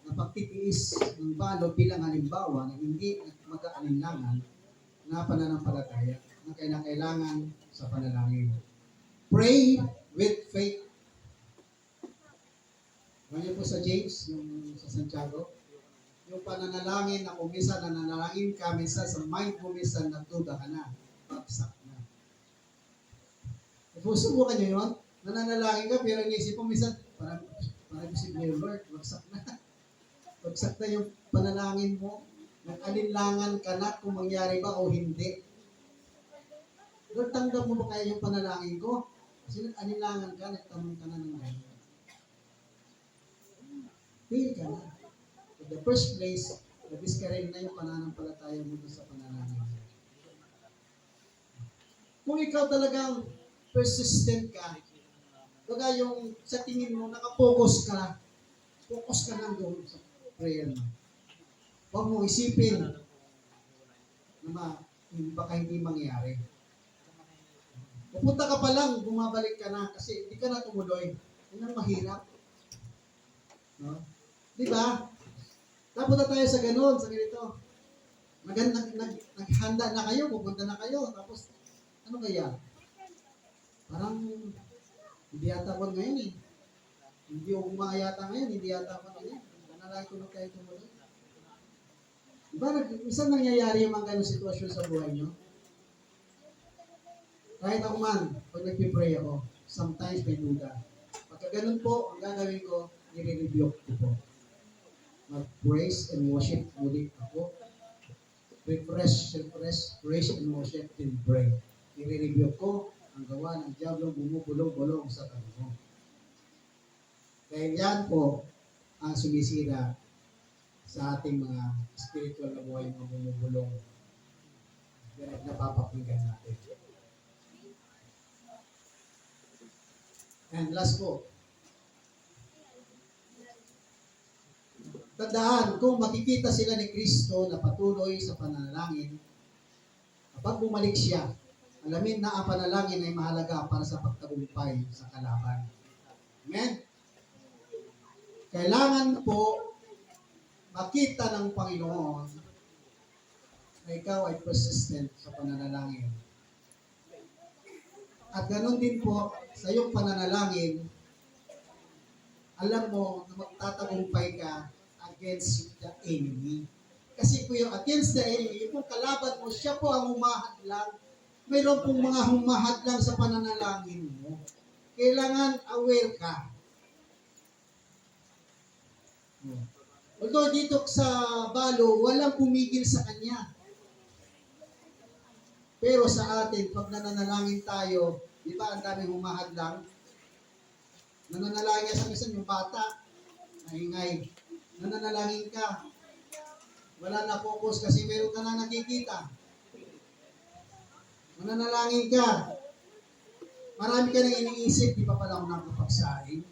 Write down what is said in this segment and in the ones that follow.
na pagtitiis ng balot bilang halimbawa na hindi mag-aalinlangan na pananampalataya na kailangan sa panalangin. Pray with faith. Ganyan po sa James, yung sa Santiago. Yung pananalangin na kumisa, nananalangin ka, minsan sa mind mo, minsan nagduda ka na. Bagsak na. Subukan nyo yun. Nananalangin ka, pero inisip mo, minsan, parang posible yung Lord, bagsak na. Bagsak na yung panalangin mo. Nag-alinlangan ka na kung mangyari ba o hindi. Lord, tanggap mo ba kaya yung panalangin ko? Kasi nag-alinlangan ka, nagtanong ka na ng ngayon. Fail ka na. In the first place, na-discourage na yung pananampalataya mo sa panalangin. Kung ikaw talagang persistent ka, baga yung sa tingin mo, nakapokus ka, focus ka lang doon sa prayer mo. Huwag mo isipin na baka hindi mangyari. Pupunta ka pa lang, bumabalik ka na kasi hindi ka na tumuloy. Yan ang mahirap. No? Di ba? Napunta tayo sa ganun, sa ganito. Naghanda na kayo, pupunta na kayo. Tapos, ano kaya? Parang, hindi yata ko ngayon eh. Hindi ako umayata ngayon, hindi yata ko ngayon. Nanalay ko na tayo tumuloy. Diba, isang nangyayari yung mga ganun sitwasyon sa buhay nyo? Kahit ako man, pag nagpipray ako, sometimes may duda. Pagka ganun po, ang gagawin ko, i-rebuke ko po. Mag-praise and worship muli ako. Refresh, praise and worship, then pray. I-rebuke ko ang gawa ng diablo bumubulong-bulong sa tanong. Kaya yan po ang sumisira sa ating mga spiritual na buhay na bumubulong. Yan ang napapakinggan natin. And last po, tandaan, kung makikita sila ni Kristo na patuloy sa pananalangin, kapag bumalik siya, alamin na ang panalangin ay mahalaga para sa pagtagumpay sa kalaban. Amen? Kailangan po makita ng Panginoon na ikaw ay persistent sa pananalangin. At ganoon din po, sa iyong pananalangin, alam mo na magtatagumpay ka against the enemy. Kasi po yung against the enemy, yung kalaban mo, siya po ang humahadlang. Mayroon pong mga humahadlang sa pananalangin mo. Kailangan aware ka. Although dito sa balo, walang pumigil sa kanya. Pero sa atin, pag nananalangin tayo, di ba ang daming humahadlang? Nananalangin sa minsan yung bata, naingay. Nananalangin ka. Wala na focus kasi meron ka na nakikita. Nananalangin ka. Marami ka nang iniisip, di pa pala ako nakapagsahin.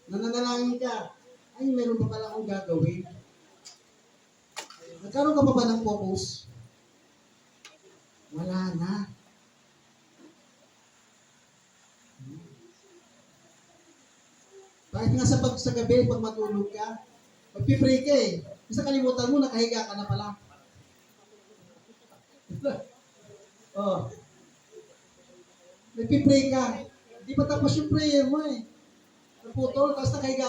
Nananalangin ka. Ay, meron pa pala akong gagawin. Nagkaroon ka pa ba ng focus? Wala na. Kahit nga sa gabi, pag matulog ka, magpipray ka eh. Isa kalimutan mo, nakahiga ka na pala. Oh. Nagpipray ka. Hindi pa tapos yung prayer mo eh. Naputol, tapos nakahiga